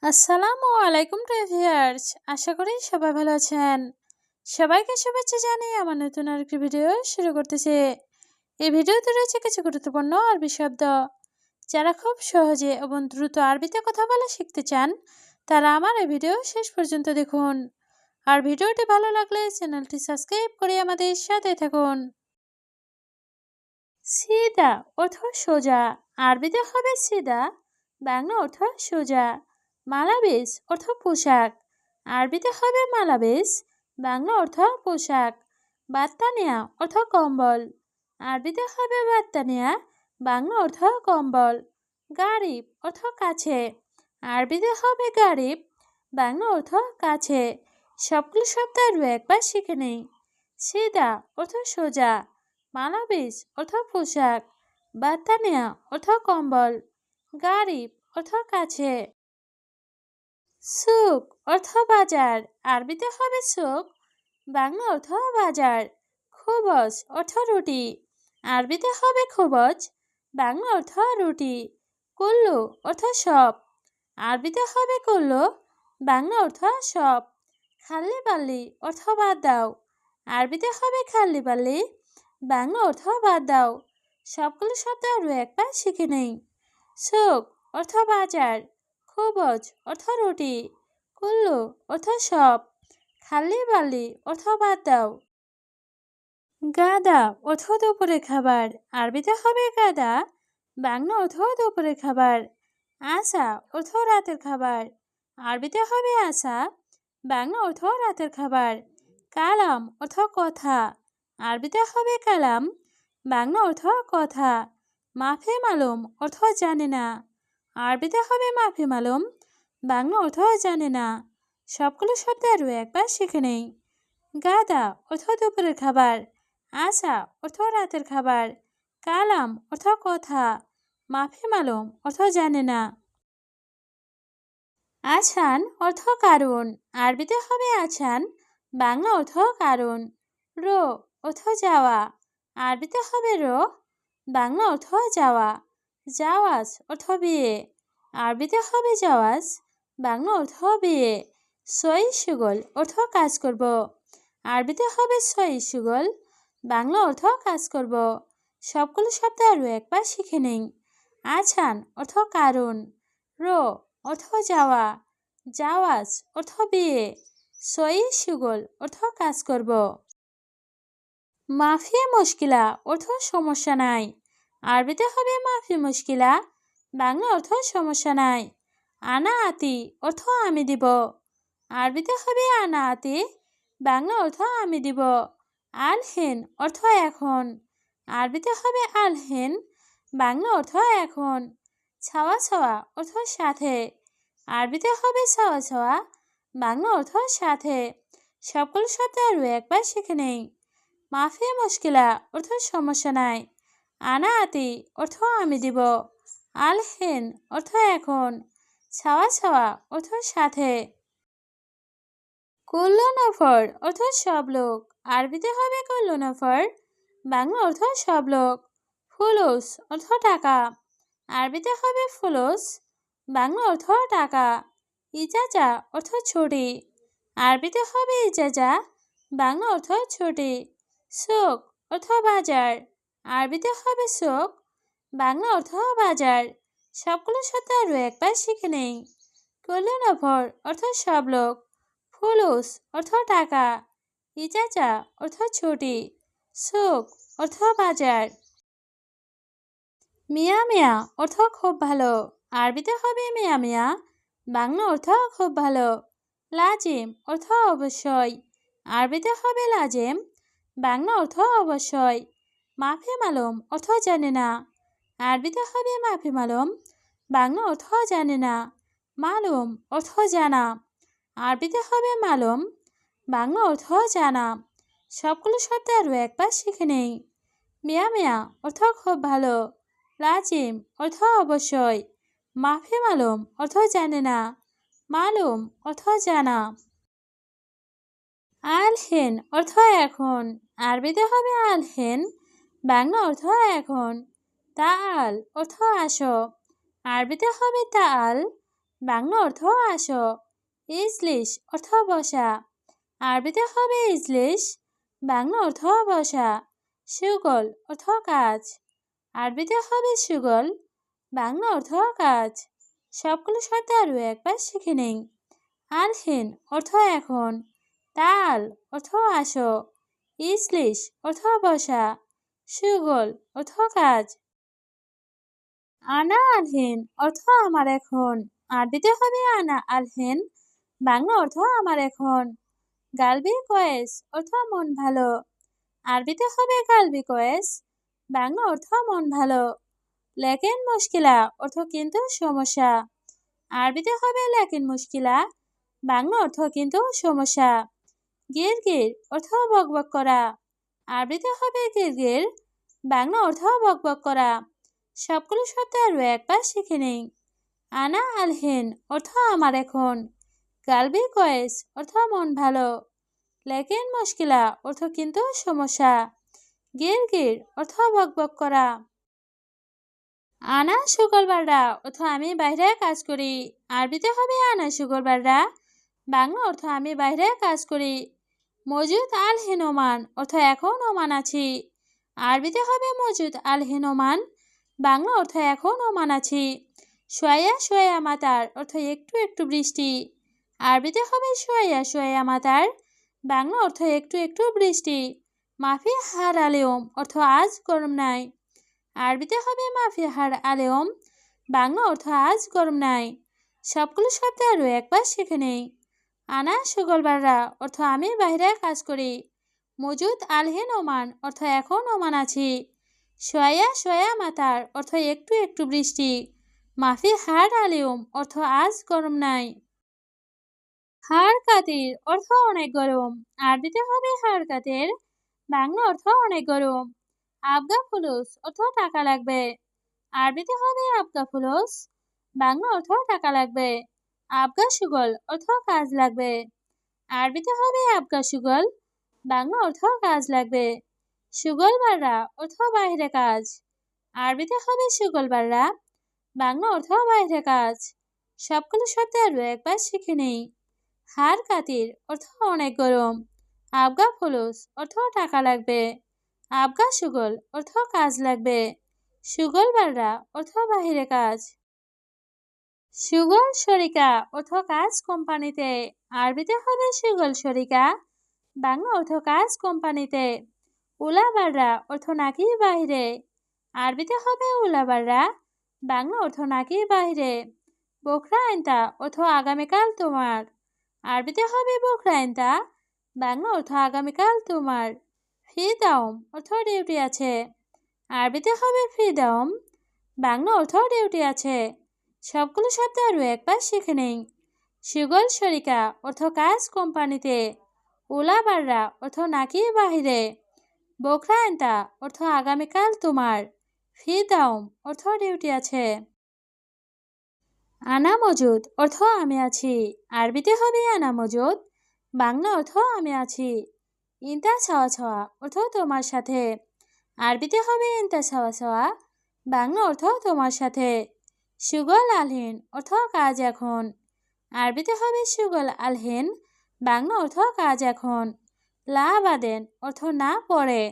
আসসালামু আলাইকুম ভিউয়ার্স, আশা করি সবাই ভালো আছেন। সবাইকে শুভেচ্ছা জানিয়ে আমার নতুন আরেকটি ভিডিও শুরু করতেছি। এই ভিডিওতে রয়েছে কিছু গুরুত্বপূর্ণ আরবি শব্দ। যারা খুব সহজে এবং দ্রুত আরবিতে কথা বলা শিখতে চান, তারা আমার এই ভিডিও শেষ পর্যন্ত দেখুন। আর ভিডিওটি ভালো লাগলে চ্যানেলটি সাবস্ক্রাইব করে আমাদের সাথে থাকুন। সিদা অর্থ সোজা, আরবিতে হবে সিদা, বাংলা অর্থ সোজা। মালাবেস অর্থ পোশাক, আরবিতে হবে মালাবেস, বাংলা অর্থ পোশাক। বাত্তানিয়া অর্থ কম্বল, আরবিতে হবে বাত্তানিয়া, বাংলা অর্থ কম্বল। গারিব অর্থ কাছে, আরবিতে হবে গারিব, বাংলা অর্থ কাছে। সবগুলো শব্দ আরও একবার শিখে নেই। সিদা অর্থ সোজা, মালাবিস অর্থ পোশাক, বাত্তানিয়া অর্থ কম্বল, গারিব অর্থ কাছে। সুক অর্থ বাজার, আরবিতে হবে সুক, বাংলা অর্থ বাজার। খুবজ অর্থ রুটি, আরবিতে হবে খুবজ, বাংলা অর্থ রুটি। কুল্লু অর্থ সব, আরবিতে হবে কুল্লু, বাংলা অর্থ সব। খাল্লি বাল্লি অর্থ বাদ দাও, আরবিতে হবে খাল্লি বাল্লি, বাংলা অর্থ বাদ দাও। সবগুলো শব্দ আরও একবার শিখে নেই। সুক অর্থ বাজার, খুবজ অর্থ রুটি, কুল্লু অর্থ সব, খাল্লি বাল্লি অর্থ বাদ দাও। গাদা অর্থ দুপুরে খাবার, আরবিতে হবে গাদা, বাংলা অর্থ দুপুরে খাবার। আসা অর্থ রাতের খাবার, আরবিতে হবে আসা, বাংলা অর্থ রাতের খাবার। কালাম অর্থ কথা, আরবিতে হবে কালাম, বাংলা অর্থ কথা। মাফে মালুম অর্থ জানে না, আরবিতে হবে মাফে মালুম, বাংলা অর্থ জানে না। সবগুলো শব্দ আরও একবার শিখে নেই। গাদা অর্থ দুপুরের খাবার, আসা অর্থ রাতের খাবার, কালাম অর্থ কথা, মাফে মালুম অর্থ জানে না। আছান অর্থ কারণ, আরবিতে হবে আছান, বাংলা অর্থ কারণ। রো অর্থ যাওয়া, আরবিতে হবে রো, বাংলা অর্থ যাওয়া। জাওয়াজ অর্থ বিয়ে, আরবিতে হবে জাওয়াজ, বাংলা অর্থ বিয়ে। সই সুগল অর্থ কাজ করব, আরবিতে হবে সই সুগল, বাংলা অর্থ কাজ করব। সবগুলো শব্দ আরও একবার শিখে নেই। আছান অর্থ কারণ, রো অর্থ যাওয়া, জাওয়াজ অর্থ বিয়ে, সই সুগল অর্থ কাজ করব। মাফি মুশকিলা অর্থ সমস্যা নাই, আরবিতে হবে মাফি মুশকিলা, বাংলা অর্থ সমস্যা নাই। আনা আতি অর্থ আমি দিব, আরবিতে হবে আনা আতি, বাংলা অর্থ আমি দিব। আল হেন অর্থ এখন, আরবিতে হবে আল হেন, বাংলা অর্থ এখন। ছাওয়া ছাওয়া অর্থ সাথে, আরবিতে হবে ছাওয়া ছাওয়া, বাংলা অর্থ সাথে। সবগুলো শব্দ আরও একবার শিখে নেই। মাফি মুশকিলা অর্থ সমস্যা নাই, আনা আতি অর্থ আমি দিব, আল হেন অর্থ এখন, ছাওয়া ছাওয়া অর্থ সাথে। কুল্লু নফর অর্থ সব লোক, আরবিতে হবে কুল্লু নফর, বাংলা অর্থ সব লোক। ফুলুস অর্থ টাকা, আরবিতে হবে ফুলুস, বাংলা অর্থ টাকা। ইজাজা অর্থ ছুটি, আরবিতে হবে ইজাজা, বাংলা অর্থ ছুটি। সুক অর্থ বাজার, আরবিতে হবে সুক, বাংলা অর্থ বাজার। সবগুলো শব্দ আরও একবার শিখে নেই। কুল্লু নফর অর্থ সব লোক, ফুলুস অর্থ টাকা, ইজাজা অর্থ ছুটি, সুক অর্থ বাজার। মিয়া মিয়া অর্থ খুব ভালো, আরবিতে হবে মিয়া মিয়া, বাংলা অর্থ খুব ভালো। লাজিম অর্থ অবশ্যই, আরবিতে হবে লাজিম, বাংলা অর্থ অবশ্যই। মাফি মালুম অর্থ জানে না, আরবিতে হবে মাফি মালুম, বাংলা অর্থ জানে না। মালুম অর্থ জানা, আরবিতে হবে মালুম, বাংলা অর্থ জানা। সবগুলো শব্দ আরও একবার শিখে নেই। মিয়া মিয়া অর্থ খুব ভালো, লাজিম অর্থ অবশ্যই, মাফি মালুম অর্থ জানে না, মালুম অর্থ জানা। আল হেন অর্থ এখন, আরবিতে হবে আল হেন, বাংলা অর্থ এখন। তাআল অর্থ আসো, আরবিতে হবে তাআল, বাংলা অর্থ আসো। ইজলিশ অর্থ বসা, আরবিতে হবে ইজলিশ, বাংলা অর্থ বসা। সুগল অর্থ কাজ, আরবিতে হবে সুগল, বাংলা অর্থ কাজ। সবগুলো শব্দ আরও একবার শিখে নিন। আলহিন অর্থ এখন, তাল অর্থ আসো, ইজলিশ অর্থ বসা, সুগল অর্থ কাজ। আনা আলহিন অর্থ আমার এখন, আরবিতে হবে আনা আলহিন, বাংলা অর্থ আমার এখন। গালবি কয়েস অর্থ মন ভালো, আরবিতে হবে গালবি কয়েস, বাংলা অর্থ মন ভালো। লেকিন মুশকিলা অর্থ কিন্তু সমস্যা, আরবিতে হবে লেকিন মুশকিলা, বাংলা অর্থ কিন্তু সমস্যা। গিরগির অর্থ বকবক করা, আরবিতে হবে গিরগির, বাংলা অর্থ বকবক করা। সবগুলো শব্দ আরও একবার শিখে নিন। আনা আলহিন অর্থ আমার এখন, গালবি কয়েস অর্থ মন ভালো, লেকিন মুশকিলা অর্থ কিন্তু সমস্যা, গিরগির অর্থ বকবক করা। আনা শুক্রবাররা অর্থ আমি বাইরে কাজ করি, আরবিতে হবে আনা শুক্রবাররা, বাংলা অর্থ আমি বাইরে কাজ করি। মজুদ আল হিনোমান অর্থ এখন ওমান আছি, আরবিতে হবে মজুদ আল হিনোমান, বাংলা অর্থ এখন ওমান আছি। সোয়া সোয়া মাতার অর্থ একটু একটু বৃষ্টি, আরবিতে হবে সোয়া সোয়া মাতার, বাংলা অর্থ একটু একটু বৃষ্টি। মাফি হার আলেম অর্থ আজ গরম নাই, আরবিতে হবে মাফি হার আলেম, বাংলা অর্থ আজ গরম নাই। সবগুলো শব্দ আরও একবার শিখে নেই। আনা শুক্রবাররা অর্থ আমি বাইরে কাজ করি, মজুদ আলহিন ওমান অর্থ এখন ওমান আছি, সোয়া সোয়া মাতার অর্থ একটু একটু বৃষ্টি, মাফি হার আলেম অর্থ আজ গরম নাই। হার কাতির অর্থ অনেক গরম, আরবিতে হবে হার কাতের, বাংলা অর্থ অনেক গরম। আবগা ফুলুস অর্থ টাকা লাগবে, আরবিতে হবে আবগা ফুলুস, বাংলা অর্থ টাকা লাগবে। আবগা সুগল অর্থ কাজ লাগবে, আরবিতে হবে আবগা সুগল, বাংলা অর্থ কাজ লাগবে। সুগল বাররা অর্থ বাইরে কাজ, আরবিতে হবে সুগল বাররা, বাংলা অর্থ বাইরে কাজ। সবগুলো শব্দ আরও একবার শিখে নেই। হার কাতির অর্থ অনেক গরম, আবগা ফুলুস অর্থ টাকা লাগবে, আবগা সুগল অর্থ কাজ লাগবে, সুগল বাররা অর্থ বাহিরে কাজ। সুগল শরিকা অর্থ কাজ কোম্পানিতে, আরবিতে হবে সুগল শরিকা, বাংলা অর্থ কাজ কোম্পানিতে। উলা বাররা অর্থ নাকি বাহিরে, আরবিতে হবে উলা বাররা, বাংলা অর্থ নাকি বাহিরে। বোখরা আইনতা অর্থ আগামীকাল তোমার, আরবিতে হবে বোখরা আইনতা, বাংলা অর্থ আগামীকাল তোমার। ফি দাওম অর্থ ডিউটি আছে, আরবিতে হবে ফি দাওম, বাংলা অর্থ ডিউটি আছে। সবগুলো শব্দ আরও একবার শিখে নেই। সুগল শরিকা অর্থ কাজ কোম্পানিতে, উলা বাররা অর্থ নাকি বাহিরে, বোখরা আইনতা অর্থ আগামীকাল তোমার, ফি দাওম অর্থ ডিউটি আছে। আনা মজুদ অর্থ আমি আছি, আরবিতে হবে আনা মজুদ, বাংলা অর্থ আমি আছি। ইন্তা ছাওয়া ছাওয়া অর্থ তোমার সাথে, আরবিতে হবে ইন্তা ছাওয়া ছাওয়া, বাংলা অর্থ তোমার সাথে। সুগল আলহিন অর্থ কাজ এখন, আরবিতে হবে সুগল আলহিন, বাংলা অর্থ কাজ এখন। লা আবাদেন অর্থ না পড়ে,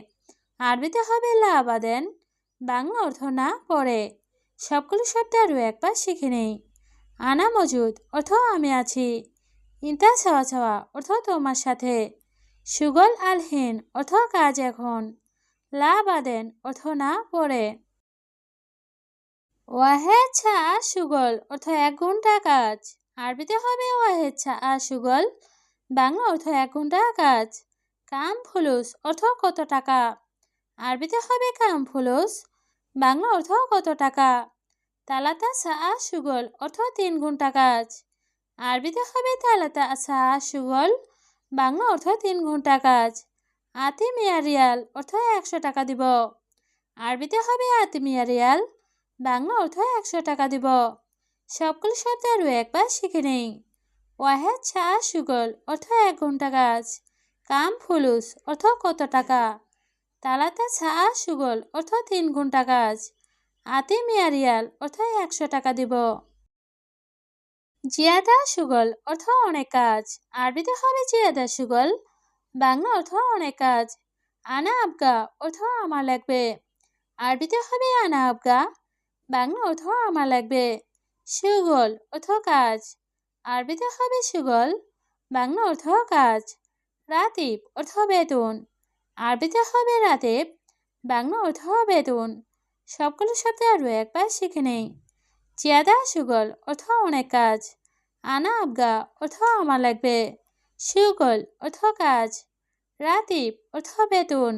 আরবিতে হবে লা আবাদেন, বাংলা অর্থ না পড়ে। সবগুলো শব্দ আরও একবার শিখে নেই। আনা মজুদ অর্থ আমি আছি, ইন্তা ছাওয়া ছাওয়া অর্থ তোমার সাথে, সুগল আলহিন অর্থ কাজ এখন, লা আবাদেন অর্থ না পড়ে। ওয়াহেদ ছা সুগল অর্থ 1 ঘন্টা কাজ, আরবিতে হবে ওয়াহেদ ছা সুগল, বাংলা অর্থ 1 ঘন্টা কাজ। কাম ফুলুস অর্থ কত টাকা, আরবিতে হবে কাম ফুলুস, বাংলা অর্থ কত টাকা। তালাতা সা সুগল অর্থ 3 ঘন্টা কাজ, আরবিতে হবে তালাতা সা সুগল, বাংলা অর্থ 3 ঘন্টা কাজ। আতি মিয়া রিয়াল অর্থ 100 টাকা দিব, আরবিতে হবে আতি মিয়া রিয়াল, বাংলা অর্থ 100 টাকা দিব। সবগুলো শব্দ আরও একবার শিখে নেই। ওয়াহেদ ছা সুগল অর্থ 1 ঘন্টা কাজ, কাম ফুলুস অর্থ কত টাকা, তালাতা ছা সুগল অর্থ 3 ঘন্টা কাজ, আতি মিয়া রিয়াল অর্থ 100 টাকা দিব। জিয়াদা সুগল অর্থ অনেক কাজ। আরবিতে হবে জিয়াদা সুগল, বাংলা অর্থ অনেক কাজ। আনা আবগা অর্থ আমার লাগবে, আরবিতে হবে আনা আবগা, বাংলা অর্থ আমার লাগবে। সুগল অর্থ কাজ, আরবিতে হবে সুগল, বাংলা অর্থ কাজ। রাতিব অর্থ বেতন, আরবিতে হবে রাতেব, বাংলা অর্থ বেতন। সবগুলো শব্দ আরও একবার শিখে নেই। জিয়াদা সুগল অর্থ অনেক কাজ, আনা আবগা অর্থ আমার লাগবে, সুগল অর্থ কাজ, রাতিব অর্থ বেতন,